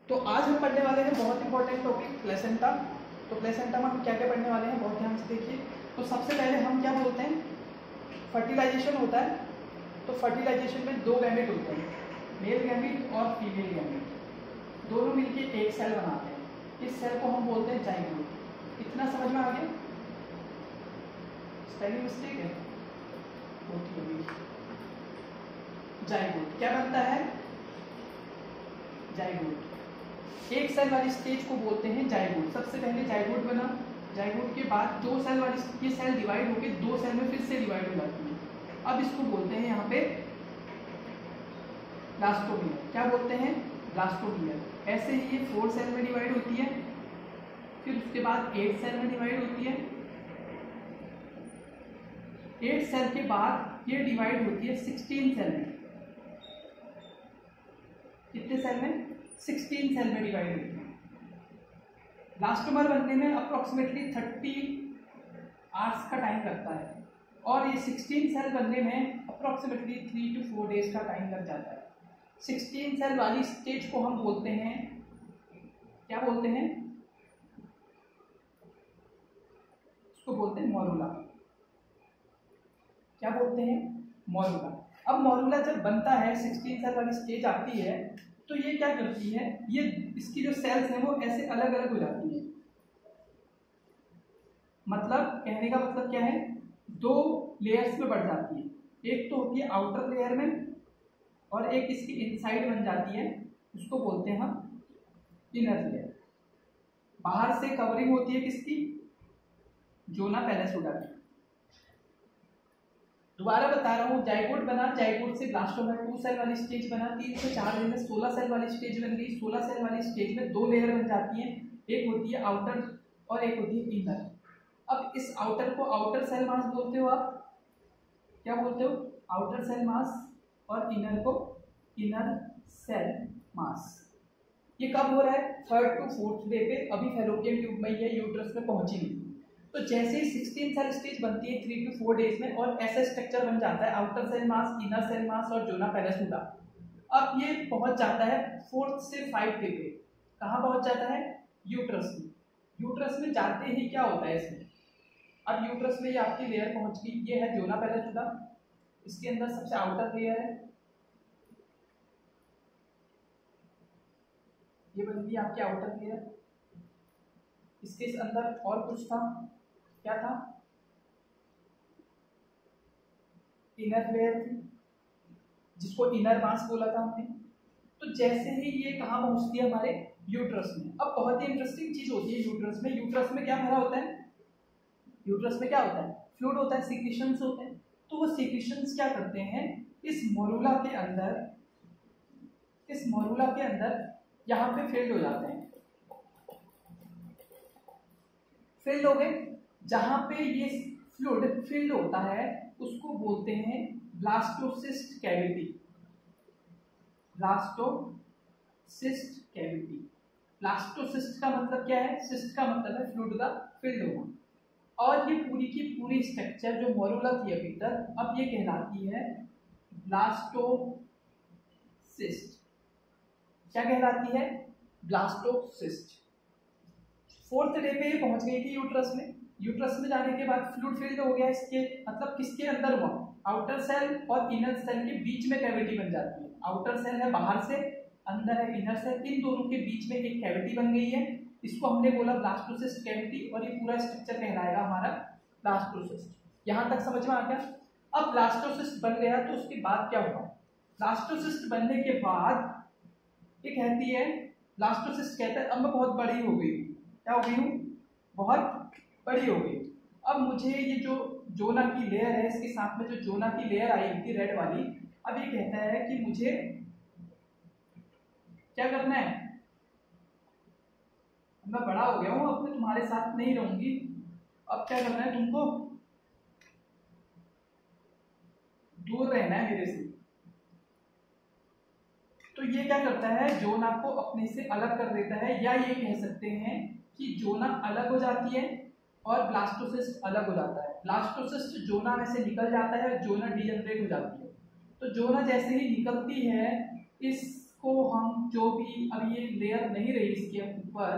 तो आज हम पढ़ने वाले हैं बहुत इंपॉर्टेंट टॉपिक प्लेसेंटा। तो प्लेसेंटा में हम क्या क्या पढ़ने वाले हैं, बहुत ध्यान से देखिए। तो सबसे पहले हम क्या बोलते हैं, फर्टिलाइजेशन होता है। तो फर्टिलाइजेशन में दो गैमेट होते हैं, मेल गैमेट और फीमेल गैमेट, दोनों मिलकर एक सेल बनाते हैं। इस सेल को हम बोलते हैं जाइगोट। इतना समझ में आ गया? स्पेलिंग मिस्टेक है होती होगी। जाइगोट क्या बनता है? जाइगोट एक सेल वाली स्टेज को बोलते हैं जाइगोट। सबसे पहले जाइगोट बना, जाइगोट के बाद दो सेल वाली ये सेल डिवाइड होकर दो सेल में फिर से डिवाइड हो जाती है। अब इसको बोलते हैं यहाँ पे ब्लास्टोमियर। क्या बोलते हैं? ब्लास्टोमियर। ऐसे ही ये 4 सेल में डिवाइड होती है, फिर उसके बाद 8 सेल में डिवाइड होती है। 8 सेल के बाद ये डिवाइड होती है 16 सेल में। कितने सेल में? 16 सेल में डिवाइड होती है। ब्लास्टोमर बनने में अप्रोक्सीमेटली 30 आवर्स का टाइम लगता है और ये 16 सेल बनने में अप्रोक्सीमेटली 3 to 4 डेज का टाइम लग जाता है। 16 सेल वाली स्टेज को हम बोलते हैं, क्या बोलते हैं? इसको बोलते हैं मोरुला। क्या बोलते हैं? मोरुला। अब मोरुला जब बनता है, 16 सेल वाली स्टेज आती है, तो ये क्या करती है, ये इसकी जो सेल्स हैं वो ऐसे अलग अलग हो जाती हैं। मतलब कहने का मतलब क्या है, दो लेयर्स में बढ़ जाती है। एक तो होती है आउटर लेयर में और एक इसकी इनसाइड बन जाती है, उसको बोलते हैं हम इनर लेयर। बाहर से कवरिंग होती है किसकी? जोना पैलेसोडा की। दोबारा बता रहा हूँ, जाइगोट बना, जाइगोट से ब्लास्टोमर 2 सेल वाली स्टेज बना, 3 से 4 दिन में 16 सेल वाली स्टेज बन गई। 16 सेल वाली स्टेज में दो लेयर बन जाती हैं, एक होती है आउटर और एक होती है इनर। अब इस आउटर को आउटर सेल मास बोलते हो आप, क्या बोलते हो? आउटर सेल मास, और इनर को इनर सेल मास। ये कब हो रहा है? 3rd to 4th डे पे। अभी फैलोपियन ट्यूब में या यूट्रस में पहुंची नहीं। तो जैसे ही 16 सेल स्टेज बनती है 3 to 4 डेज में, और ऐसा स्ट्रक्चर बन जाता है, outer cell mass, inner cell mass और जोना पैलेसोडा। अब ये पहुंच जाता है 4th से 5th डे पे। कहाँ पहुंच जाता है? यूट्रस में। यूट्रस में जाते ही क्या होता है इसमें? अब यूट्रस में ये आपकी लेयर पहुंच गई, ये है जोना पैलेसोडा। इसके अंदर सबसे आउटर लेयर है, ये बन गई आपकी आउटर लेयर। इसके अंदर और कुछ था, क्या था? इनर लेयर थी, जिसको इनर मास बोला था हमने। तो जैसे ही ये कहाँ पहुंचती है? हमारे यूट्रस में। अब बहुत ही इंटरेस्टिंग चीज होती है यूट्रस में। यूट्रस में क्या भरा होता है? यूट्रस में क्या होता है? फ्लूइड होता है, सीक्रेशंस होते हैं। तो वो सीक्रेशंस क्या करते हैं, इस मोरुला के अंदर, इस मोरुला के अंदर यहाँ पे फिल्ड हो जाते हैं। फिल्ड हो गए, जहां पे ये फ्लूइड फिल्ड होता है उसको बोलते हैं blastocyst cavity. Blastocyst cavity. Blastocyst का मतलब क्या है? सिस्ट का मतलब है फ्लूइड का फिल्ड होना। और ये पूरी की पूरी स्ट्रक्चर जो मोरुला थी अभी तक, अब ये कहलाती है ब्लास्टोसिस्ट। क्या कहलाती है? ब्लास्टोसिस्ट। 4th डे पे ये पहुंच गई थी यूट्रस में। यूट्रस में जाने के बाद फ्लूइड फिल्ड हो गया, इसके मतलब किसके अंदर हुआ? आउटर सेल और इनर सेल के बीच में कैविटी बन जाती है। आउटर सेल है बाहर से, अंदर है इनर सेल, इन दोनों के बीच में एक कैविटी बन गई है। इसको हमने बोला ब्लास्टोसिस्ट कैविटी, और ये पूरा स्ट्रक्चर कहलाएगा हमारा ब्लास्टोसिस्ट। यहां तक समझ में आ गया? अब ब्लास्टोसिस्ट बन गया तो उसके बाद क्या हुआ? ब्लास्टोसिस्ट बनने के बाद ये कहती है, ब्लास्टोसिस्ट कहता है अब मैं बहुत बड़ी हो गई। क्या हो गई हूँ? बहुत बड़ी हो गई। अब मुझे ये जो जोना की लेयर है, इसके साथ में जो जोना की लेयर आई थी रेड वाली, अब ये कहता है कि मुझे क्या करना है? मैं बड़ा हो गया हूं, अब मैं तुम्हारे साथ नहीं रहूंगी, अब क्या करना है तुमको? दूर रहना है मेरे से। तो ये क्या करता है? जोना को अपने से अलग कर देता है, या ये कह सकते हैं कि जोना अलग हो जाती है और ब्लास्टोसिस्ट अलग हो जाता है। ब्लास्टोसिस्ट जोना में से निकल जाता है, जोना डीजनरेट हो जाती है। तो जोना जैसे ही निकलती है, इस इसको हम जो भी अब ये लेयर नहीं रही इसके ऊपर,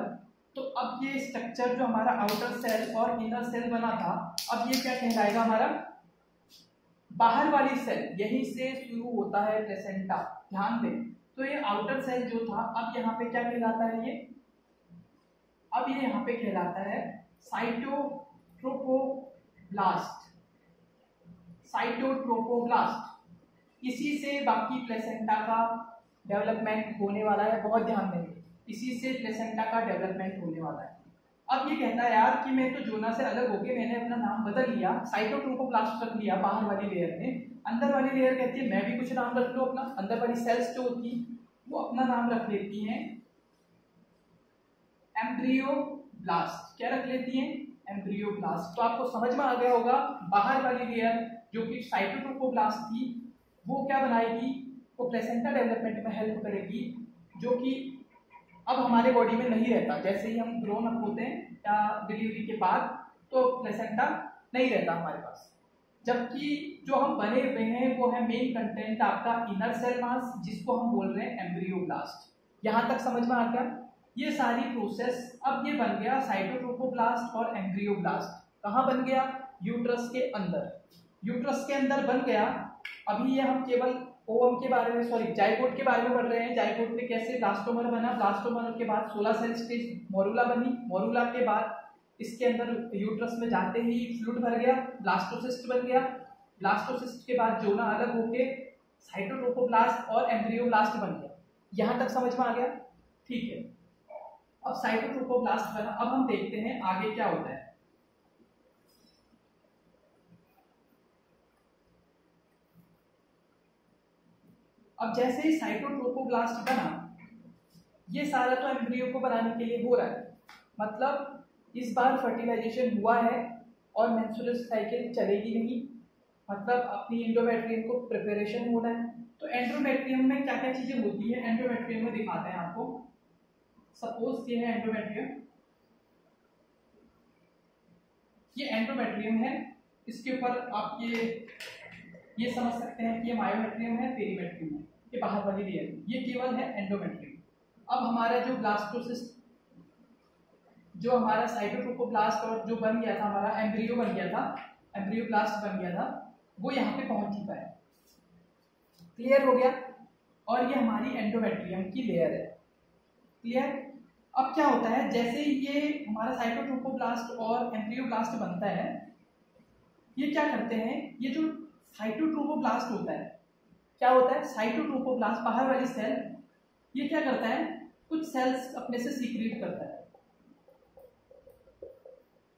तो अब ये स्ट्रक्चर जो हमारा आउटर सेल और इनर सेल बना था, अब ये क्या कहलाएगा हमारा बाहर वाली सेल, यहीं से शुरू होता है प्लेसेंटा, ध्यान दें। तो ये आउटर सेल जो था अब यहाँ पे क्या कहलाता है ये, अब ये यहाँ पे कहलाता है साइटोट्रोपोब्लास्ट, साइटोट्रोपोब्लास्ट। इसी से बाकी प्लेसेंटा का डेवलपमेंट होने वाला है, बहुत ध्यान देंगे, इसी से प्लेसेंटा का डेवलपमेंट होने वाला है। अब ये कहता है यार कि मैं तो जोना से अलग होके मैंने अपना नाम बदल लिया, साइटोट्रोपोब्लास्ट रख लिया बाहर वाली लेयर में, अंदर वाली लेयर कहती है मैं भी कुछ नाम रख लूं अपना, अंदर वाली सेल्स जो होती वो अपना नाम रख लेती हैं एम्ब्रियोब्लास्ट। क्या रख लेती हैं? एम्ब्रियोब्लास्ट। तो आपको समझ में आ गया होगा, बाहर वाली लेयर जो कि साइटोट्रोपोब्लास्ट थी वो क्या बनाएगी, वो प्लेसेंटा डेवलपमेंट में हेल्प करेगी, जो कि अब हमारे बॉडी में नहीं रहता। जैसे ही हम ग्रोन अप होते हैं या डिलीवरी के बाद, तो प्लेसेंटा नहीं रहता हमारे पास, जबकि जो हम बने हुए हैं वो है मेन कंटेंट आपका इनर सेल मास, जिसको हम बोल रहे हैं एम्ब्रियोब्लास्ट। यहाँ तक समझ में आ गया? ये सारी प्रोसेस, अब ये बन गया साइटोट्रोपोब्लास्ट और एम्ब्रियोब्लास्ट। कहाँ बन गया? यूट्रस के अंदर, यूट्रस के अंदर बन गया। अभी ये हम केवल ओवम के बारे में, सॉरी जाइगोट के बारे में पढ़ रहे हैं। जाइगोट में कैसे ब्लास्टोमर बना, ब्लास्टोमर के बाद 16 सेल स्टेज मोरुला बनी, मोरुला के बाद इसके अंदर यूट्रस में जाते ही फ्लूइड भर गया, ब्लास्टोसिस्ट बन गया, ब्लास्टोसिस्ट के बाद जोना अलग होके साइटोट्रोपोब्लास्ट और एम्ब्रियोब्लास्ट बन गया। यहाँ तक समझ में आ गया? ठीक है, अब साइटोट्रोपोब्लास्ट बना, अब हम देखते हैं आगे क्या होता है। अब जैसे ही साइटोट्रोपोब्लास्ट बना, ये सारा तो एम्ब्रियो को बनाने के लिए हो रहा है, मतलब इस बार फर्टिलाइजेशन हुआ है और मेंस्ट्रुअल साइकिल चलेगी नहीं, मतलब अपनी एंडोमेट्रियम को प्रिपरेशन होना है। तो एंडोमेट्रियम में क्या क्या चीजें होती है, एंडोमेट्रियम में दिखाते हैं आपको। सपोज ये है एंडोमेट्रियम, ये एंडोमेट्रियम है, इसके ऊपर आप ये समझ सकते हैं कि ये मायोमेट्रियम है, पेरीमेट्रियम है, ये बाहर वाली लेयर, ये केवल है एंडोमेट्रियम। अब हमारा जो ब्लास्टोसिस्ट, जो हमारा साइटोट्रोपोब्लास्ट और जो बन गया था हमारा एम्ब्रियो बन गया था, एम्ब्रियोब्लास्ट बन गया था, वो यहाँ पे पहुंच चुका है। क्लियर हो गया? और ये हमारी एंडोमेट्रियम की लेयर है। क्लियर? अब क्या होता है, जैसे ही ये हमारा साइटोट्रोपोब्लास्ट और एम्ब्रियोब्लास्ट बनता है, ये क्या करते हैं, ये जो साइटोट्रोपोब्लास्ट होता है, क्या होता है, साइटोट्रोपोब्लास्ट बाहर वाली सेल, ये क्या करता है, कुछ सेल्स अपने से सीक्रेट करता है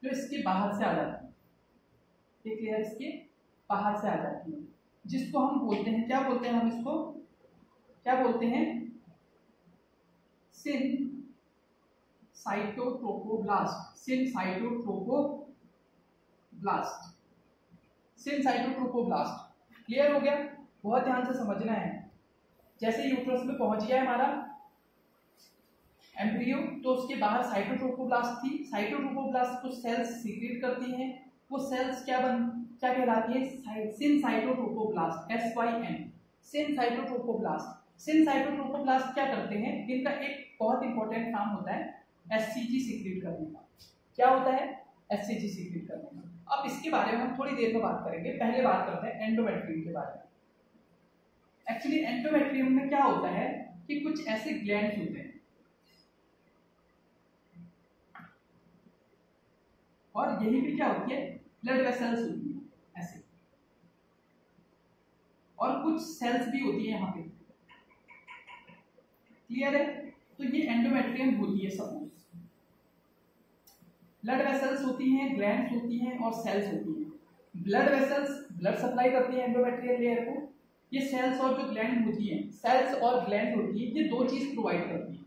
जो इसके बाहर से आ जाती है, ये क्लियर, इसके बाहर से आ जाती है, जिसको हम बोलते हैं, क्या बोलते हैं हम इसको, क्या बोलते हैं, सिन साइटोट्रोपोब्लास्ट, सिन साइटोट्रोपोब्लास्ट, सिन साइटोट्रोपोब्लास्ट। क्लियर हो गया? बहुत ध्यान से समझना है। जैसे यूट्रस में पहुंच गया हमारा एम्ब्रियो, तो उसके बाहर साइटोट्रोपोब्लास्ट थी, साइटोट्रोपोब्लास्ट कुछ सेल्स सीक्रेट करती हैं, वो सेल्स क्या कहलाती है, सिन साइटोट्रोपोब्लास्ट, SYN, सिन साइटोट्रोपोब्लास्ट। सिन साइटोट्रोपोब्लास्ट क्या करते हैं, इनका एक बहुत इंपॉर्टेंट काम होता है SCG सीक्रेट करने का। क्या होता है? SCG सीक्रेट करने का। अब इसके बारे में हम थोड़ी देर में बात करेंगे, पहले बात करते हैं एंडोमेट्रियम के बारे में। एक्चुअली एंडोमेट्रियम में क्या होता है कि कुछ ऐसे ग्लैंड्स होते हैं, और यही पे क्या होती है, ब्लड वेसल्स होती है ऐसे, और कुछ सेल्स भी होती है यहाँ पे। क्लियर है? तो ये एंडोमेट्रियम होती है। सपोज ब्लड वेसल्स होती हैं, ग्लैंड्स होती हैं और सेल्स होती हैं। ब्लड वेसल्स ब्लड सप्लाई करती है एंडोमेट्रियल लेयर को, ये सेल्स और जो ग्लैंड होती हैं, सेल्स और ग्लैंड होती है, ये दो चीज प्रोवाइड करती है,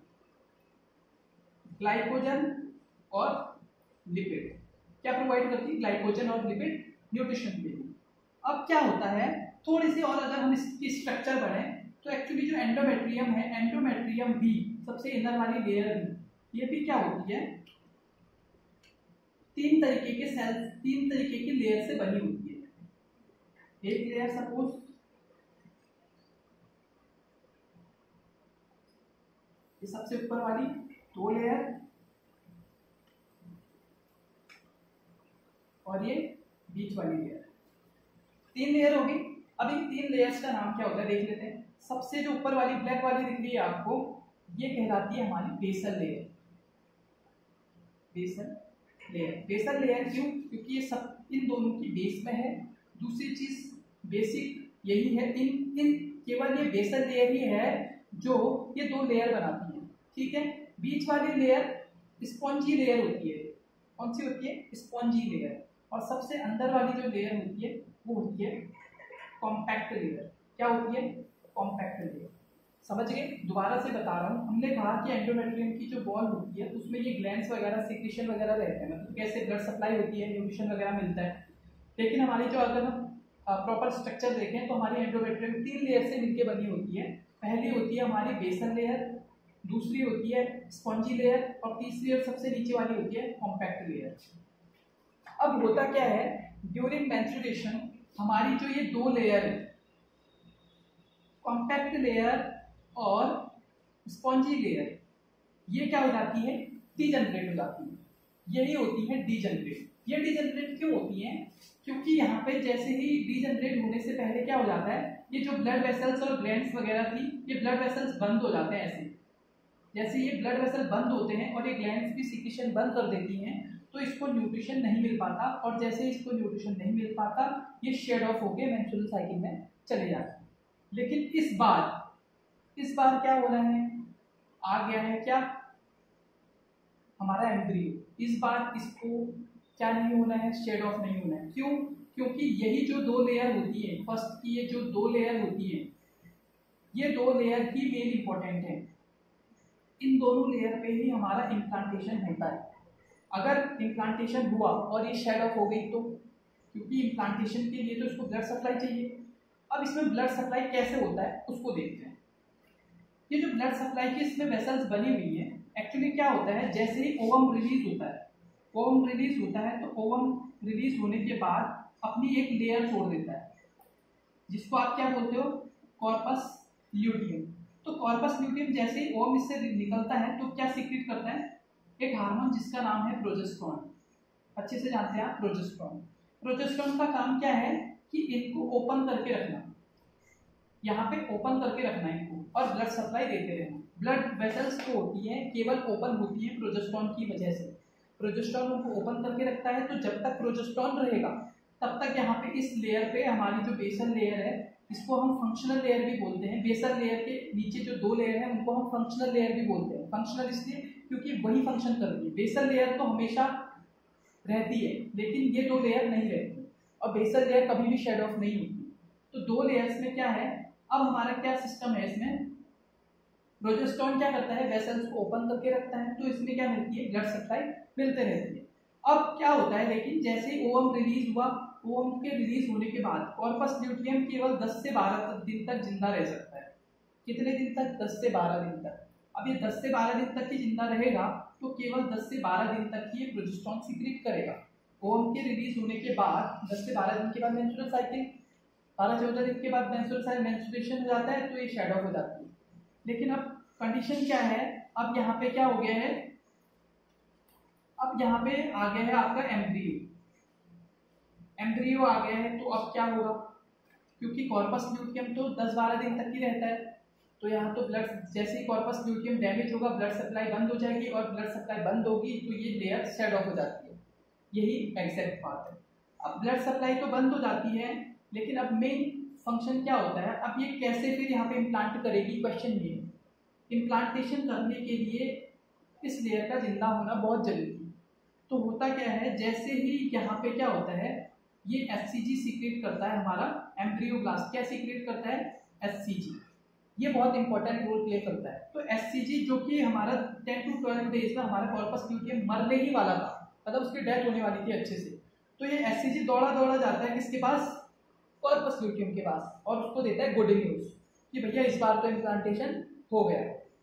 ग्लाइकोजन और लिपिड। क्या प्रोवाइड करती है? ग्लाइकोजन और लिपिड, न्यूट्रिशन के लिए। अब क्या होता है, थोड़ी सी और अगर हम इसकी स्ट्रक्चर बढ़ाएं, तो एक्चुअली जो एंडोमेट्रियम है, एंडोमेट्रियम भी सबसे इनर वाली लेयर भी, ये भी क्या होती है, तीन तरीके के सेल्स, तीन तरीके की लेयर से बनी होती है। एक लेयर सपोज ये सबसे ऊपर वाली 2 लेयर और ये बीच वाली लेयर, 3 लेयर होगी। अब इन 3 लेयर्स का नाम क्या होता है देख लेते हैं। सबसे जो ऊपर वाली ब्लैक वाली दिख रही है आपको, ये कहलाती है हमारी बेसल लेयर। बेसल लेयर क्यों? क्योंकि ये सब इन दोनों की बेस में है। दूसरी चीज बेसिक यही है, इन केवल ये बेसल लेयर ही है जो ये 2 लेयर बनाती है, ठीक है। बीच वाली लेयर स्पॉन्जी लेयर होती है। कौन सी होती है? Spongy layer. और सबसे अंदर वाली जो लेयर होती है वो होती है कॉम्पैक्ट लेयर। क्या होती है? Compact layer. समझ गए? दोबारा से बता रहा हूँ, हमने कहा कि एंडोमेट्रियम की जो वॉल होती है उसमें ये ग्लैंड्स वगैरह सिक्रीशन वगैरह रहते हैं, मतलब कैसे ब्लड सप्लाई होती है, न्यूट्रिशन वगैरह मिलता है। लेकिन हमारी जो अगर हम प्रॉपर स्ट्रक्चर देखें तो हमारी एंडोमेट्रियम 3 लेयर से मिलकर बनी होती है। पहली होती है हमारी बेसल लेयर, दूसरी होती है स्पॉन्जी लेयर और तीसरी और सबसे नीचे वाली होती है कॉम्पैक्ट लेयर। अब होता क्या है, ड्यूरिंग मेंस्ट्रुएशन हमारी जो ये 2 लेयर है, कॉम्पैक्ट लेयर और स्पॉन्जी लेयर, ये क्या हो जाती है? डीजनरेट हो जाती है। यही होती है डीजनरेट। ये डीजनरेट क्यों होती है? क्योंकि यहाँ पे जैसे ही डीजनरेट होने से पहले क्या हो जाता है, ये जो ब्लड वेसल्स और ग्लैंड्स वगैरह थी, ये ब्लड वेसल्स बंद हो जाते हैं। ऐसे जैसे ये ब्लड वेसल बंद होते हैं और ये ग्लैंड्स भी सिक्रीशन बंद कर देती हैं, तो इसको न्यूट्रिशन नहीं मिल पाता, और जैसे इसको न्यूट्रिशन नहीं मिल पाता ये शेड ऑफ होके मेंस्ट्रुअल साइकिल में चले जाते हैं। लेकिन इस बार क्या हो रहा है, आ गया है क्या हमारा एम्ब्रियो। इस बार इसको क्या नहीं होना है, शेड ऑफ नहीं होना है। क्यों? क्योंकि यही जो 2 लेयर होती है, फर्स्ट की ये जो 2 लेयर होती है, ये 2 लेयर ही मेन इंपॉर्टेंट है। इन दोनों लेयर पे ही हमारा इम्प्लांटेशन होता है। अगर इम्प्लांटेशन हुआ और ये शेड ऑफ हो गई तो, क्योंकि इम्प्लांटेशन के लिए तो इसको ब्लड सप्लाई चाहिए। अब इसमें ब्लड सप्लाई कैसे होता है उसको देखते हैं। ये जो ब्लड सप्लाई की इसमें वेसल्स बनी हुई है, एक्चुअली क्या होता है, जैसे ही ओवम रिलीज होता है, ओवम रिलीज होता है तो ओवम रिलीज होने के बाद अपनी एक लेयर छोड़ देता है, जिसको आप क्या बोलते हो, कॉर्पस ल्यूटियम। तो कॉर्पस ल्यूटियम जैसे ही ओवम इससे निकलता है तो क्या सीक्रेट करता है, एक हार्मोन जिसका नाम है प्रोजेस्टेरोन। अच्छे से जानते हैं आप प्रोजेस्टेरोन। प्रोजेस्टेरोन का काम क्या है कि इनको ओपन करके रखना, यहाँ पे ओपन करके रखना इनको, और ब्लड सप्लाई देते रहना। ब्लड वेसल्स जो होती है केवल ओपन होती है प्रोजेस्टेरोन की वजह से। प्रोजेस्टेरोन उनको ओपन करके रखता है, तो जब तक प्रोजेस्टेरोन रहेगा तब तक यहाँ पे इस लेयर पे हमारी जो बेसल लेयर है, इसको हम फंक्शनल लेयर भी बोलते हैं। बेसल लेयर के नीचे जो 2 लेयर है उनको हम फंक्शनल लेयर भी बोलते हैं। फंक्शनल इसलिए क्योंकि वही फंक्शन करती है। बेसल लेयर तो हमेशा रहती है लेकिन ये 2 लेयर नहीं रहती, और बेसल लेयर कभी भी शेड ऑफ नहीं होती। तो 2 लेयर्स में क्या है, अब हमारा क्या सिस्टम है, इसमें प्रोजेस्टेरोन क्या करता है, वेसल्स को ओपन करके रखता है, तो इसमें क्या मिलती है, ब्लड सप्लाई मिलते रहती है। अब क्या होता है, लेकिन जैसे ही ओवम रिलीज हुआ, ओवम के रिलीज होने के बाद कॉर्पस ल्यूटियम केवल 10 से 12 दिन तक जिंदा रह सकता है। कितने दिन तक? 10 से 12 दिन तक। अब ये 10 से 12 दिन तक ही जिंदा रहेगा तो केवल 10 से 12 दिन तक ही ये प्रोजेस्टेरोन सीक्रेट करेगा। ओवम के रिलीज होने के बाद 10 से 12 दिन के बाद मेंस्ट्रुअल साइकिल, 12-14 दिन के बाद मेंस्ट्रुएशन हो जाता है, तो ये शेड ऑफ हो जाती है। लेकिन अब कंडीशन क्या है, अब यहाँ पे क्या हो गया है, अब यहाँ पे आ गया है आपका एम्ब्रियो। एम्ब्रियो आ गया है तो अब क्या होगा, क्योंकि कॉर्पस ल्यूटियम तो 10-12 दिन तक ही रहता है, तो यहाँ तो ब्लड, जैसे ही कॉर्पस ल्यूटियम डैमेज होगा ब्लड सप्लाई बंद हो जाएगी, और ब्लड सप्लाई बंद होगी तो ये लेयर शेड ऑफ हो जाती है। यही एग्जैक्ट बात है। अब ब्लड सप्लाई तो बंद हो जाती है, लेकिन अब मेन फंक्शन क्या होता है, अब ये कैसे फिर यहाँ पे इम्प्लांट करेगी, क्वेश्चन ये है। इम्प्लांटेशन करने के लिए इस लेयर का जिंदा होना बहुत जरूरी है। तो होता क्या है, जैसे ही यहाँ पे क्या होता है, ये एचसीजी सीक्रेट करता है, हमारा एम्ब्रियोब्लास्ट क्या सीक्रेट करता है, एचसीजी। ये बहुत इंपॉर्टेंट रोल प्ले करता है। तो एचसीजी जो कि हमारा 10 to 12 डेज में हमारा कॉर्पस ल्यूटियम मरने ही वाला था, मतलब उसकी डेथ होने वाली थी अच्छे से, तो ये एचसीजी दौड़ा दौड़ा जाता है किसके पास, कॉर्पस ल्यूटियम के पास, और उसको देता है गुड न्यूज कि भैया इस बार तो इम्प्लांटेशन हो गया,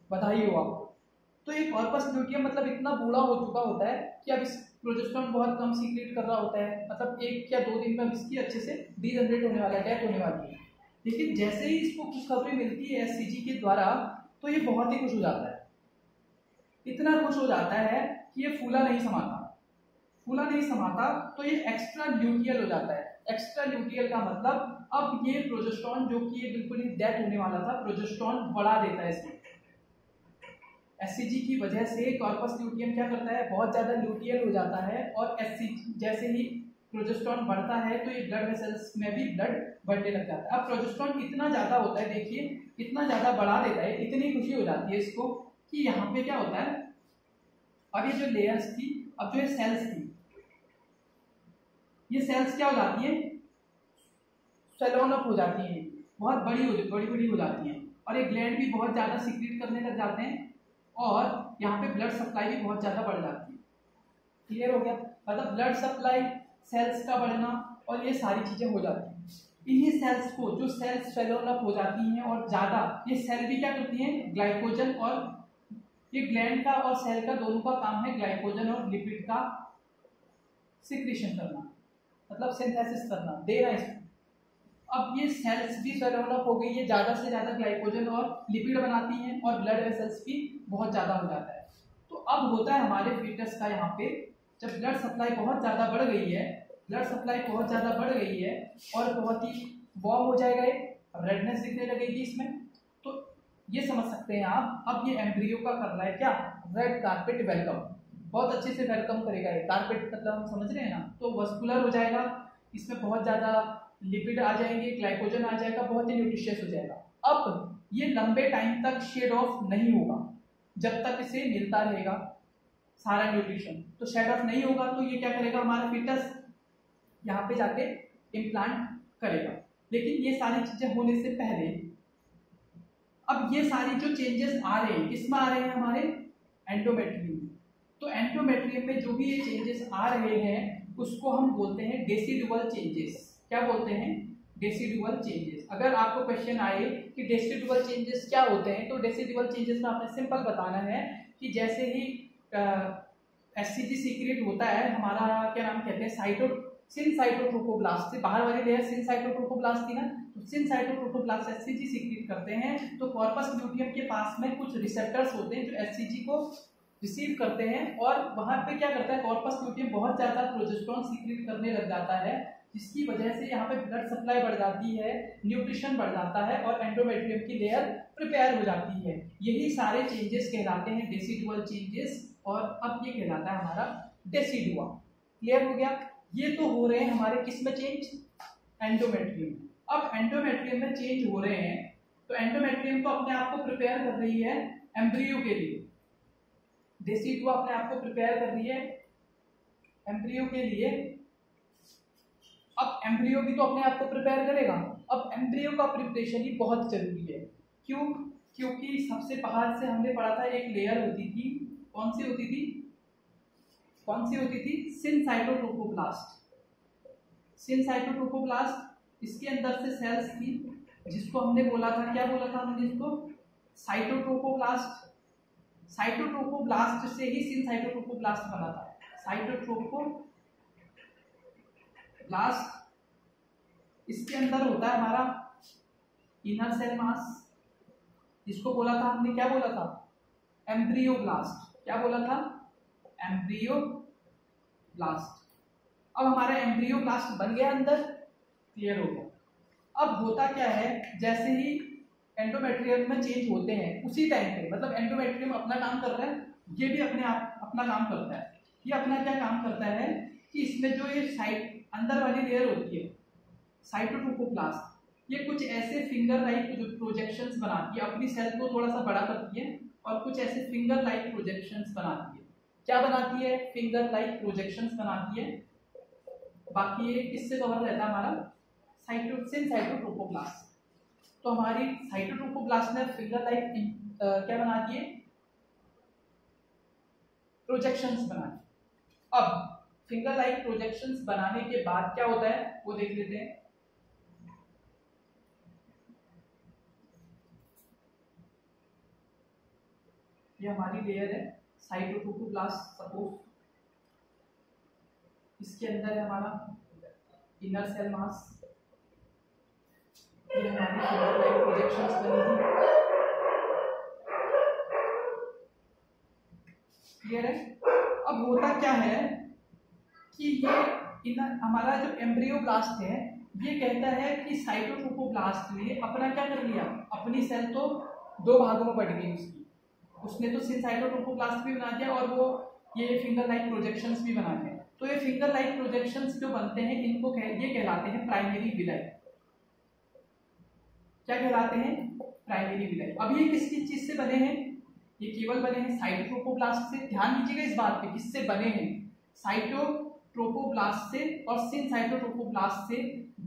बधाई हो आपको। तो ये कॉर्पस ल्यूटियम मतलब इतना बूढ़ा हो चुका होता है कि अब इस प्रोजेस्टेरोन बहुत कम सीक्रेट कर रहा होता है, मतलब 1 या 2 दिन में इसकी अच्छे से डीजनरेट होने वाला है, डेथ होने वाली है। लेकिन जैसे ही इसको खुशखबरी मिलती है एचसीजी के द्वारा, तो ये बहुत ही खुश हो जाता है इतना खुश हो जाता है कि ये फूला नहीं समाता। फूला नहीं समाता तो ये एक्स्ट्रा ल्यूटियल हो जाता है। एक्स्ट्रा ल्यूटियल का मतलब अब ये प्रोजेस्टेरॉन जो कि ये बिल्कुल ही डेथ होने वाला था, प्रोजेस्टेरॉन बढ़ा देता है इसमें। एससीजी की वजह से कॉर्पस ल्यूटियम क्या करता है, बहुत ज्यादा ल्यूटियल हो जाता है, और एससीजी जैसे ही प्रोजेस्टेरॉन बढ़ता है तो ये ब्लड वेसल्स में भी ब्लड बढ़ने लग जाता है। अब प्रोजेस्टेरॉन इतना ज्यादा होता है, देखिए इतना ज्यादा बढ़ा देता है, इतनी खुशी हो जाती है इसको कि यहाँ पे क्या होता है, अब ये जो लेयर्स थी, अब जो ये सेल्स थी, ये सेल्स क्या हो जाती है, सेलोन अप हो जाती हैं, बहुत बड़ी हो जाती हैं, और ये ग्लैंड भी बहुत ज्यादा सीक्रेट करने लग जाते हैं, और यहाँ पे ब्लड सप्लाई भी बहुत ज्यादा बढ़ जाती है। क्लियर हो गया, मतलब ब्लड सप्लाई, सेल्स का बढ़ना और ये सारी चीजें हो जाती हैं। इन्हीं सेल्स को, जो सेल्स सेलोन अप हो जाती हैं और ज्यादा, ये सेल भी क्या करती हैं, ग्लाइकोजन, और ये ग्लैंड का और सेल का दोनों का काम है ग्लाइकोजन और लिपिड का सिक्रीशन करना, मतलब सिंथेसिस करना, देना इसको। अब ये सेल्स भी डेवलप हो गई है, ज्यादा से ज्यादा ग्लाइकोजन और लिपिड बनाती हैं, और ब्लड वेसल्स भी बहुत ज्यादा हो जाता है। तो अब होता है हमारे फीटस का यहाँ पे, जब ब्लड सप्लाई बहुत ज्यादा बढ़ गई है, ब्लड सप्लाई बहुत ज्यादा बढ़ गई है और बहुत ही वार्म हो जाएगा, रेडनेस दिखने लगेगी इसमें, तो ये समझ सकते हैं आप, अब ये एम्ब्रियो का कर रहा है क्या, रेड कारपेट वेलकम, बहुत अच्छे से वेलकम करेगा ये कारपेट, मतलब हम समझ रहे हैं ना, तो वस्कुलर हो जाएगा, इसमें बहुत ज्यादा लिपिड आ जाएंगे, ग्लाइकोजन आ जाएगा, बहुत ही न्यूट्रिशियस हो जाएगा। अब ये लंबे टाइम तक शेड ऑफ नहीं होगा, जब तक इसे मिलता रहेगा सारा न्यूट्रिशन, तो शेड ऑफ नहीं होगा तो ये क्या करेगा, हमारा फीटस यहाँ पे जाके इम्प्लांट करेगा। लेकिन ये सारी चीजें होने से पहले, अब ये सारी जो चेंजेस आ रहे हैं, किसमें आ रहे हैं, हमारे एंडोमेट्रियम में। तो एंडोमेट्रियम में जो भी ये चेंजेस आ रहे हैं उसको हम बोलते हैं डेसिडुअल चेंजेस। क्या बोलते हैं, डेसिडुअल चेंजेस। अगर आपको क्वेश्चन आए कि डेसिडुअल चेंजेस क्या होते हैं, तो डेसिडुअल चेंजेस में आपने सिंपल बताना है कि जैसे ही एससीजी सीक्रेट होता है, हमारा क्या नाम कहते हैं, सिनसाइटोट्रोफोब्लास्ट से बाहर वाली लेयर सिनसाइटोट्रोफोब्लास्ट थी ना, तो सिनसाइटोट्रोफोब्लास्ट एससीजी सीक्रेट करते हैं, तो कॉर्पस ल्यूटियम के पास में कुछ रिसेप्टर्स होते हैं जो एससीजी को रिसीव करते हैं, और वहां पे क्या करता है, कॉर्पस ल्यूटियम बहुत ज्यादा प्रोजेस्टेरॉन सीक्रेट करने लग जाता है, जिसकी वजह से यहाँ पे ब्लड सप्लाई बढ़ जाती है, न्यूट्रिशन बढ़ जाता है, और एंडोमेट्रियम की लेयर प्रिपेयर हो जाती है। यही सारे चेंजेस कहलाते हैं डेसिडुअल चेंजेस, और अब ये कहलाता है हमारा डेसिडुआ। क्लियर हो गया, ये तो हो रहे हैं हमारे किस में चेंज, एंडोमेट्रियम में। अब एंडोमेट्रियम में चेंज हो रहे हैं, तो एंडोमेट्रियम तो अपने आप को प्रिपेयर कर रही है एम्ब्रियो के लिए, डेसिडुआ अपने आप को प्रिपेयर कर रही है एम्ब्रियो के लिए। अब एम्ब्रियो भी तो अपने आप को प्रिपेयर करेगा, अब एम्ब्रियो का प्रिपरेशन ही बहुत जरूरी है। क्यों, क्योंकि सबसे बाहर से हमने पढ़ा था एक लेयर होती थी, कौन सी होती थी, सिनसाइटोट्रोफोब्लास्ट। सिनसाइटोट्रोफोब्लास्ट, इसके अंदर से सेल्स थी, जिसको हमने बोला था, क्या बोला था हमने इसको, साइटोट्रोफोब्लास्ट। साइटोट्रोफोब्लास्ट से ही सिनसाइटोट्रोफोब्लास्ट बना था, साइटोट्रोफोब्लास्ट। इसके अंदर होता है हमारा इनर सेल मास, जिसको बोला था हमने, क्या बोला था, एम्ब्रियोब्लास्ट। क्या बोला था, एम्ब्रियोब्लास्ट। अब हमारा एम्ब्रियोब्लास्ट बन गया अंदर, क्लियर हो गया। अब होता क्या है, जैसे ही एंडोमेट्रियम में चेंज होते हैं उसी टाइम पे, मतलब एंडोमेट्रियम अपना काम कर रहा है, ये भी अपने आप अपना काम करता है। ये अपना क्या काम करता है कि इसमें जो ये साइड अंदर वाली लेयर होती है साइटोट्रोफोब्लास्ट, ये कुछ ऐसे फिंगर लाइक जो प्रोजेक्शंस बनाती है, अपनी सेल को थोड़ा सा बड़ा करती है और कुछ ऐसे फिंगर लाइक प्रोजेक्शंस बनाती है। क्या बनाती है, फिंगर लाइक प्रोजेक्शंस बनाती है। बाकी ये किससे कवर रहता है, हमारा साइटोट्रोफोब्लास्ट। तो हमारी साइटोट्रोफोब्लास्ट ने फिंगर लाइक क्या बनाती है, प्रोजेक्शंस बनाती है। अब फिंगर लाइक प्रोजेक्शंस बनाने के बाद क्या होता है वो देख लेते हैं। ये हमारी लेयर है साइटोट्रोफोब्लास्ट, सपोज इसके अंदर है हमारा इनर सेल मास, ये हमारी फिंगर लाइक प्रोजेक्शंस बनी थी। क्लियर है? अब होता क्या है कि ये हमारा जो एम्ब्रियोब्लास्ट है ये कहता है कि साइटोट्रोपोब्लास्ट ने अपना क्या कर लिया, अपनी सेल तो दो भागों में बट गई उसने तो साइटोट्रोपोब्लास्ट भी बना दिया और वो ये फिंगर लाइक प्रोजेक्शंस भी बना दिया। तो ये फिंगर लाइक प्रोजेक्शंस जो बनते हैं इनको ये कहलाते हैं प्राइमरी विलाई। क्या कहलाते हैं? Primary villi. अब ये किस चीज से बने हैं? ये केवल बने हैं साइटोट्रोपोब्लास्ट से। ध्यान दीजिएगा इस बात पे, किससे बने हैं? साइटोट्रोपोब्लास्ट से और सिन साइटोट्रोपोब्लास्ट से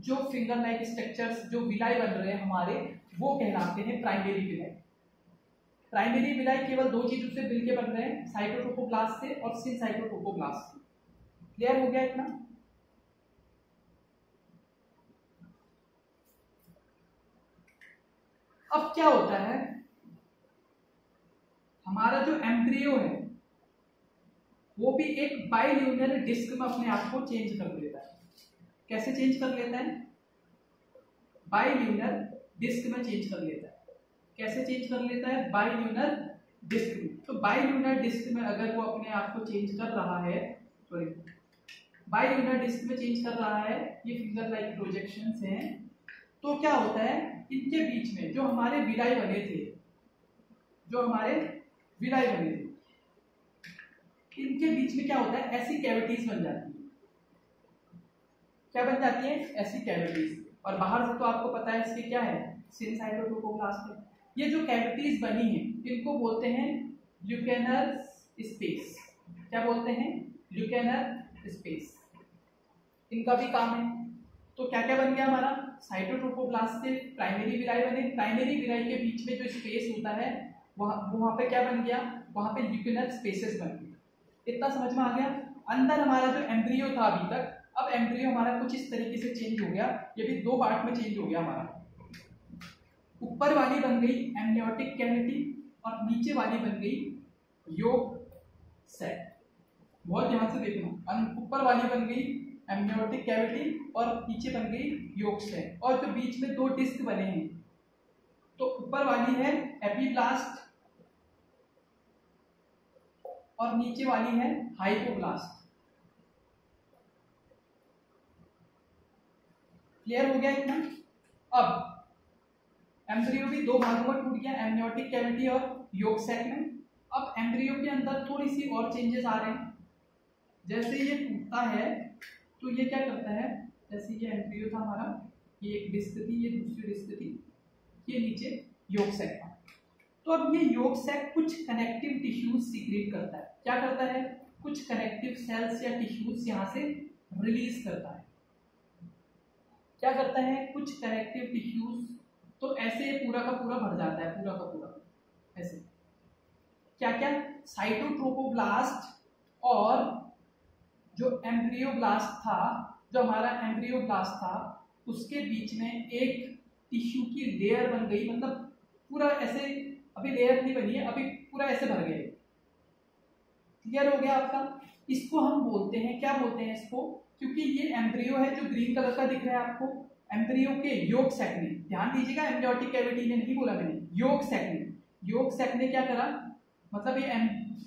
जो फिंगर लाइक स्ट्रक्चर्स जो विलाई बन रहे हैं हमारे, वो कहलाते हैं प्राइमरी विलाई। प्राइमरी विलाई केवल दो चीजों से मिलकर बन रहे हैं, साइटोट्रोपोब्लास्ट से और सिन साइटोट्रोपोब्लास्ट से। क्लियर हो गया इतना? अब क्या होता है, हमारा जो एम्ब्रियो है वो भी एक बाइल्यूनर डिस्क में अपने आप को चेंज कर लेता है। कैसे चेंज कर लेता है? बाइल्यूनर डिस्क में चेंज कर लेता है। कैसे चेंज कर लेता है? बाइल्यूनर डिस्क में। तो बाइल्यूनर डिस्क में अगर वो अपने आप को चेंज कर रहा है, सॉरी, बाइल्यूनर डिस्क में चेंज कर रहा है, ये फिंगर लाइक प्रोजेक्शंस हैं, तो क्या होता है इनके बीच में जो हमारे विलाई बने थे, इनके बीच में क्या होता है, ऐसी कैविटीज बन जाती है। क्या बन जाती है? ऐसी कैविटीज। और बाहर से तो आपको पता है इसके क्या है, सिन साइटोट्रोपोब्लास्ट है। ये जो कैविटीज बनी है इनको बोलते हैं ल्यूकेनर स्पेस। क्या बोलते हैं? ल्यूकेनर स्पेस। इनका भी काम है। तो क्या क्या बन गया हमारा, साइटोट्रोपोब्लास्ट से प्राइमरी विलाई बने, प्राइमरी विलाई के बीच में जो स्पेस होता है वहां पे क्या बन गया, वहां पे ल्यूकेनर स्पेसेस बन गए। इतना समझ में आ गया? अंदर हमारा जो एम्ब्रियो था अभी तक, अब एम्ब्रियो हमारा कुछ इस तरीके से चेंज हो गया। ये भी दो पार्ट में चेंज हो गया हमारा। ऊपर वाली बन गई एमनियोटिक कैविटी और नीचे वाली बन गई योक सेट। बहुत ध्यान से देखना, ऊपर वाली बन गई एमनियोटिक कैविटी और नीचे बन गई योक सेट। और जो बीच में दो डिस्क बने हैं, तो ऊपर वाली है एपीब्लास्ट और नीचे वाली है हाइपोब्लास्ट। क्लियर हो गया इतना? अब एम्ब्रियो भी दो भागों में टूट गया, एमनियोटिक कैविटी और योक सैक में। अब एम्ब्रियो के अंदर थोड़ी सी और चेंजेस आ रहे हैं। जैसे ये टूटता है तो ये क्या करता है, जैसे ये एम्ब्रियो था हमारा, ये एक डिस्क थी, ये दूसरी डिस्क थी, ये नीचे योक सैक था। तो अब ये योक सैक कुछ कनेक्टिव टिश्यूज सीक्रेट करता है। क्या करता है? कुछ कनेक्टिव सेल्स या टिश्यूज यहां से रिलीज करता है। क्या करता है? कुछ कनेक्टिव टिश्यूज। तो ऐसे पूरा का पूरा भर जाता है, पूरा का पूरा ऐसे। क्या क्या? साइटोट्रोपोब्लास्ट और जो एम्ब्रियोब्लास्ट था, जो हमारा एम्ब्रियोब्लास्ट था, उसके बीच में एक टिश्यू की लेयर बन गई। मतलब पूरा ऐसे, अभी लेयर नहीं बनी है, अभी पूरा ऐसे भर गए। क्लियर हो गया आपका? इसको हम बोलते हैं, क्या बोलते हैं इसको, क्योंकि ये एम्ब्रियो है जो ग्रीन कलर का दिख रहा है आपको, एम्ब्रियो के योक सैक ने, ध्यान दीजिएगा एम्ब्रियोटिक कैविटी ने नहीं बोला मैंने, योक सैक ने क्या करा, मतलब ये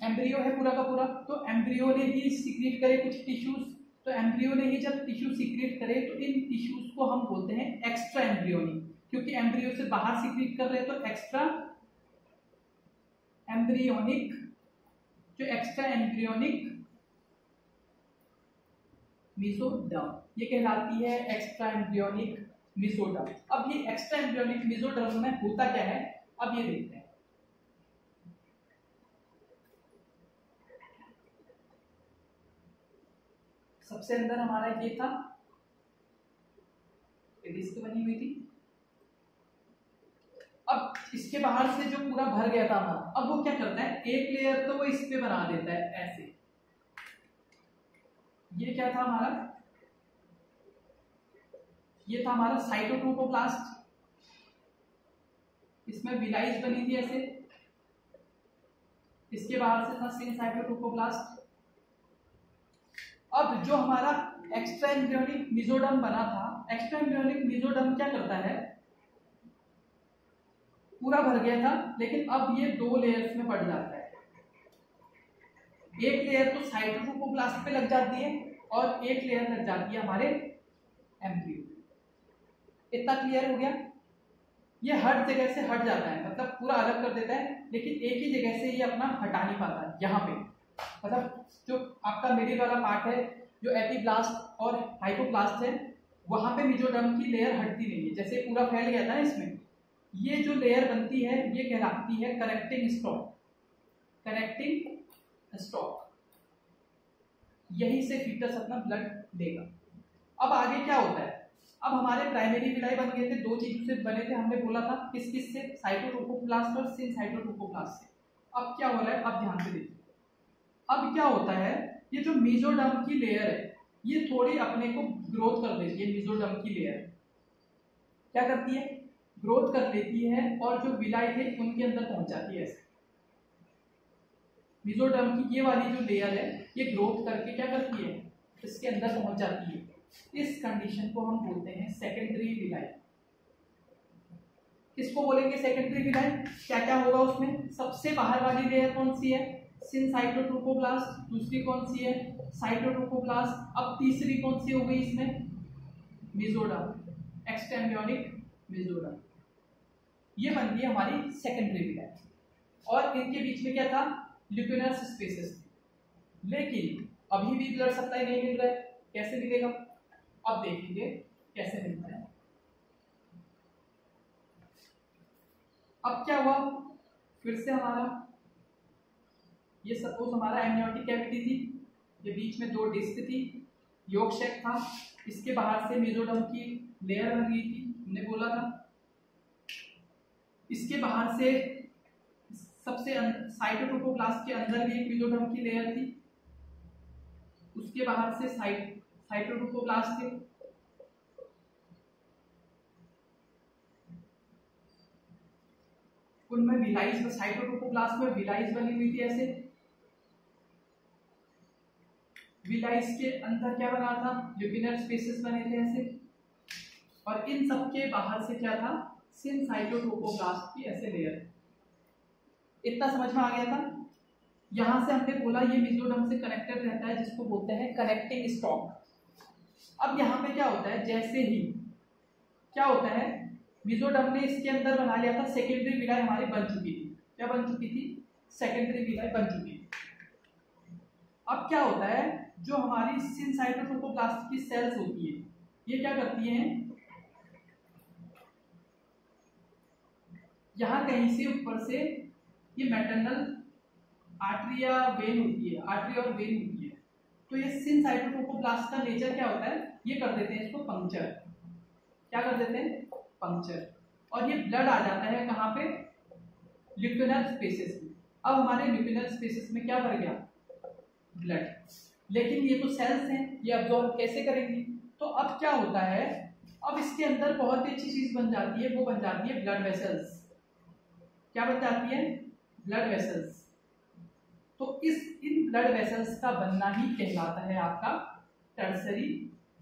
एम्ब्रियो है पूरा का पूरा, तो एम्ब्रियो ने ही सीक्रेट करे कुछ टिश्यूज। तो एम्ब्रियो ने ही जब टिश्यू सीक्रेट करे तो इन टिश्यूज को हम बोलते हैं एक्स्ट्रा एम्ब्रियोनिक, क्योंकि एम्ब्रियो से बाहर सीक्रेट कर रहे हैं तो एक्स्ट्रा एम्ब्रियोनिक। जो एक्स्ट्रा एम्ब्रियोनिक मेसोडर्म, ये कहलाती है एक्स्ट्रा एम्ब्रियोनिक मेसोडर्म। अब ये एक्स्ट्रा एम्ब्रियोनिक मेसोडर्म में होता क्या है, अब ये देखते हैं। सबसे अंदर हमारा ये था, ये डिस्क बनी हुई थी। अब इसके बाहर से जो पूरा भर गया था हमारा, अब वो क्या करता है, एक लेयर तो वो इस पे बना देता है ऐसे। ये क्या था हमारा, ये था हमारा साइटोट्रोपोब्लास्ट, इसमें विलाइज बनी थी ऐसे। इसके बाहर से था सिन साइटोट्रोपोब्लास्ट। अब जो हमारा एक्स्ट्रा एम्ब्रियोनिक मेसोडर्म बना था, एक्स्ट्रा एम्ब्रियोनिक मेसोडर्म क्या करता है, पूरा भर गया था लेकिन अब ये दो लेयर्स में बढ़ जाता है। एक लेयर तो साइटोट्रोपोब्लास्ट पे लग जाती है और एक लेयर लग जाती है हमारे एम्ब्रियो। इतना क्लियर हो गया? ये हर जगह से हट जाता है, मतलब पूरा अलग कर देता है, लेकिन एक ही जगह से ये अपना हटा नहीं पाता है। यहाँ पे मतलब जो आपका मिडिल वाला पार्ट है, जो एपिब्लास्ट और हाइपोब्लास्ट है, वहां पे मेसोडर्म की लेयर हटती नहीं है। जैसे पूरा फैल गया था ना इसमें, ये जो लेयर बनती है ये कहलाती है कनेक्टिंग स्टॉक। कनेक्टिंग स्टॉक, यही से फीटस अपना ब्लड लेगा। अब आगे क्या होता है? अब हमारे प्राइमरी विलाई बन गए थे, दो चीजों से बने थे, हमने बोला था किस किस से, साइटोट्रोपोब्लास्ट और सिनसाइटोट्रोपोब्लास्ट से। अब क्या हो रहा है, अब ध्यान से देखिए। अब क्या होता है, ये जो मेसोडर्म की लेयर है ये थोड़ी अपने को ग्रोथ कर देती है। मेसोडर्म की लेयर क्या करती है, ग्रोथ कर लेती है और जो विलाई है उनके अंदर पहुंच जाती है। ऐसे मेसोडर्म की ये वाली जो लेयर है ये ग्रोथ करके क्या करती है, इसके अंदर पहुंच जाती है। इस कंडीशन को हम बोलते हैं सेकेंडरी विलाई। किसको बोलेंगे सेकेंडरी विलाई? क्या क्या होगा उसमें? सबसे बाहर वाली लेयर कौन सी है, सिनसाइटोट्रोपोब्लास्ट। दूसरी कौन सी है, साइटोट्रोपोब्लास्ट। अब तीसरी कौन सी हो गई इसमें, मेसोडर्म, एक्सटेम्बियोनिक मेसोडर्म। ये बन गई हमारी सेकेंडरी विलाई। और इनके बीच में क्या था, ल्यूपिनस स्पेसेस। लेकिन अभी भी ब्लड सप्लाई नहीं मिल रहा है, कैसे मिलेगा? अब देखेंगे कैसे मिलता है। अब क्या हुआ, फिर से हमारा ये सपोज हमारा एमनियोटिक कैविटी थी, ये बीच में दो डिस्क थी, योग शेक था, इसके बाहर से मेसोडर्म की लेयर बन गई थी, हमने बोला था। इसके बाहर से सबसे साइटोट्रोपोब्लास्ट के अंदर भी एक मेसोडर्म की लेयर थी, उसके बाहर से साइटोट्रोपोब्लास्ट थे। उनमें विलाइज, साइटोट्रोपोब्लास्ट में विलाइज बनी हुई थी ऐसे। विलाइज के अंदर क्या बना था, ल्यूपिनर स्पेसेस बने थे ऐसे। और इन सब के बाहर से क्या था, सिनसाइटोट्रोपोब्लास्ट की ऐसे लेयर। इतना समझ में आ गया था? यहां से हमने बोला ये मेसोडर्म से कनेक्टेड रहता है, जिसको बोलते हैं कनेक्टिंग स्टॉक। अब यहाँ पे क्या होता है, जैसे ही क्या होता है, मेसोडर्म ने इसके अंदर बना लिया था, सेकेंडरी विलाई हमारी बन चुकी थी। क्या बन चुकी थी, सेकेंडरी विलाई बन चुकी थी। अब क्या होता है, जो हमारी सिनसाइटोट्रोपोब्लास्ट की सेल्स होती है ये क्या करती हैं, यहाँ कहीं से ऊपर से ये मैटरनल आर्टरी या वेन होती है, आर्टरी और वेन होती है, तो ये सिनसाइटोट्रोपोब्लास्ट का नेचर क्या होता है, ये कर देते हैं इसको पंक्चर। क्या कर देते हैं, पंक्चर। और ये ब्लड आ जाता है कहाँ पे, ल्यूपिनल स्पेसेस में। अब हमारे ल्यूपिनल स्पेसेस में क्या भर गया, ब्लड। लेकिन ये तो सेल्स हैं, ये अब्जॉर्ब कैसे करेंगी? तो अब क्या होता है, अब इसके अंदर बहुत ही अच्छी चीज बन जाती है, वो बन जाती है ब्लड वेसल्स। क्या बन जाती है, ब्लड वेसल्स। तो इन ब्लड वेसल्स का बनना ही कहलाता है आपका टर्सरी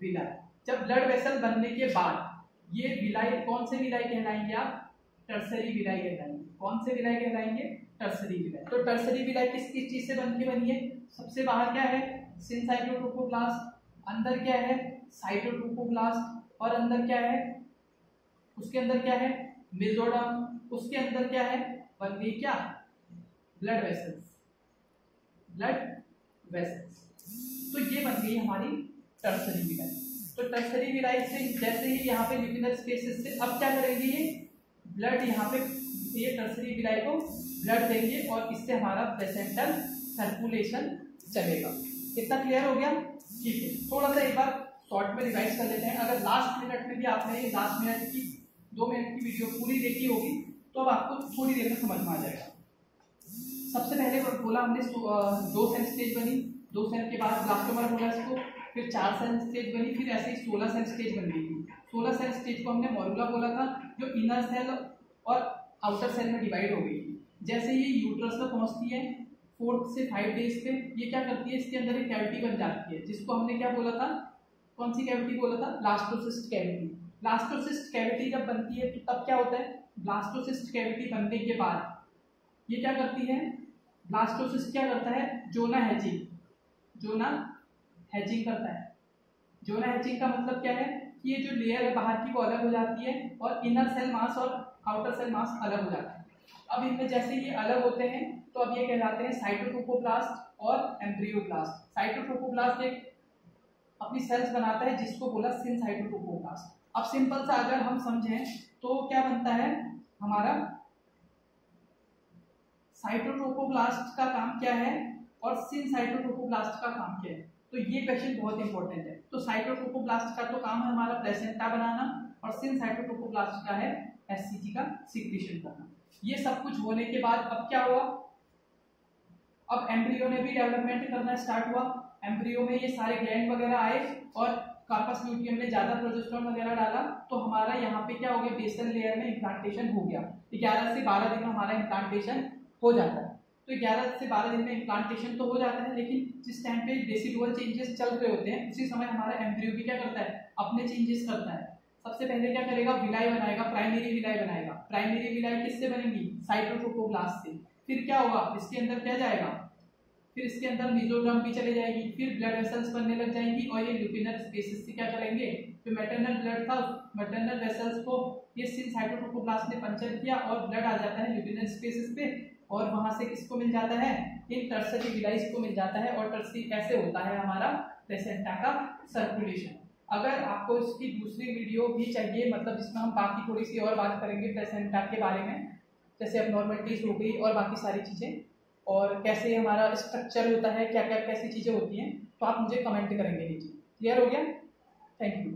विलाई। जब ब्लड वेसल बनने के बाद ये विलाई, कौन से विलाई कहलाएंगे आप, टर्सरी विलाई कहलाएंगे। कौन से विलाई कहलाएंगे, टर्सरी विलाई। तो टर्सरी विलाई किस किस चीज से बन के बनी है, सबसे बाहर क्या है, सिनसाइटोट्रोपोब्लास्ट, अंदर क्या है, साइटोट्रोपोब्लास्ट, और अंदर क्या है, उसके अंदर क्या है, मेसोडर्म, उसके अंदर क्या है, बन गई क्या, ब्लड वेसल्स। ब्लड वेसल्स, तो ये बन गई हमारी टर्सरी विलाई। तो टर्सरी विलाई से जैसे ही यहाँ पे ल्यूपिनल स्पेसेस से अब क्या करेंगे, ये ब्लड यहाँ पे, ये टर्सरी विलाई को ब्लड देंगे और इससे हमारा प्लेसेंटल सर्कुलेशन चलेगा। कितना क्लियर हो गया? ठीक है, थोड़ा सा एक बार शॉर्ट में रिवाइज कर लेते हैं। अगर लास्ट मिनट में भी आपने लास्ट मिनट की 2 मिनट की वीडियो पूरी देखी होगी तो अब आपको थोड़ी देर में समझ में आ जाएगा। सबसे पहले बोला हमने 2 सेल स्टेज बनी, 2 सेल के बाद ब्लास्टोमर बोला इसको, फिर 4 सेल स्टेज बनी, फिर ऐसे ही 16 सेल स्टेज बन गई थी। 16 सेल स्टेज को हमने मॉड्यूला बोला था, जो इनर सेल और आउटर सेल में डिवाइड हो गई थी। जैसे ये यूट्रस में पहुंचती है 4 से 5 डेज पे, ये क्या करती है, इसके अंदर एक कैविटी बन जाती है, जिसको हमने क्या बोला था, कौन सी कैविटी बोला था, ब्लास्टोसिस्ट कैविटी। ब्लास्टोसिस्ट कैविटी जब बनती है तो तब क्या होता है, ब्लास्टोसिस्ट कैविटी बनने के बाद ये क्या करती है, ब्लास्टोसिस्ट क्या करता है, जोना हैचिंग करता है। जोना हैचिंग का मतलब क्या है कि ये जो लेयर है बाहर की वो अलग हो जाती है और इनर सेल मास और आउटर सेल मास अलग हो जाता है। अब इनमें जैसे ये अलग होते हैं तो अब ये कहलाते हैं साइटोट्रोपोब्लास्ट और एम्ब्रियोब्लास्ट। साइटोट्रोपोब्लास्ट एक अपनी सेल्स बनाता है जिसको बोला सिनसाइटोट्रोपोब्लास्ट। अब सिंपल सा अगर हम समझें तो क्या बनता है हमारा, साइटोट्रोपोब्लास्ट का काम क्या है और सिनसाइटोट्रोपोब्लास्ट का काम क्या है, तो ये क्वेश्चन बहुत इंपॉर्टेंट है। तो साइटोट्रोपोब्लास्ट का तो काम है हमारा प्लेसेंटा बनाना और सिनसाइटोट्रोपोब्लास्ट का है एससीजी का सीक्रेशन करना। ये सब कुछ होने के बाद अब क्या हुआ, अब एम्ब्रियो ने भी डेवलपमेंट करना स्टार्ट हुआ। एम्ब्रियो में ये सारे ग्लैंड वगैरह आए और कार्पस ल्यूटियम ने ज्यादा प्रोजेस्टेरोन वगैरह डाला तो हमारा यहाँ पे क्या हो गया, बेसल लेयर में इम्प्लांटेशन हो गया। 11 से 12 दिन में हमारा इम्प्लांटेशन हो जाता है। तो 11 से 12 दिन में इम्प्लांटेशन तो हो जाता है, लेकिन जिस टाइम पे रेसिडुअल चेंजेस चल रहे होते हैं उसी समय हमारा एम्ब्रियो भी क्या करता है, अपने चेंजेस करता है। सबसे पहले क्या करेगा, विलाई बनाएगा, प्राइमरी विलाई बनाएगा। प्राइमरी विलाई किससे बनेगी, साइटोट्रोपोब्लास्ट से। फिर क्या होगा, इसके अंदर क्या जाएगा, फिर इसके अंदर मेसोडर्म भी चले जाएगी, फिर ब्लड वेसल्स बनने लग जाएंगी और ये ल्यूपिनर स्पेसिस से क्या करेंगे, जो मैटरनल ब्लड था मैटरनल वेसल्स को ये साइटोट्रोपोब्लास्ट ने पंचर किया और ब्लड आ जाता है ल्यूपिनर स्पेसिस पे और वहां से किसको मिल जाता है, इन टर्सरी विलाइस को मिल जाता है। और टर्सरी ऐसे होता है हमारा प्लेसेंटा का सर्कुलेशन। अगर आपको इसकी दूसरी वीडियो भी चाहिए, मतलब जिसमें हम बाकी थोड़ी सी और बात करेंगे प्लेसेंटा के बारे में, जैसे अबनॉर्मलिटीज हो गई और बाकी सारी चीजें और कैसे हमारा स्ट्रक्चर होता है, क्या क्या कैसी चीजें होती हैं, तो आप मुझे कमेंट करेंगे नीचे। क्लियर हो गया? Thank you.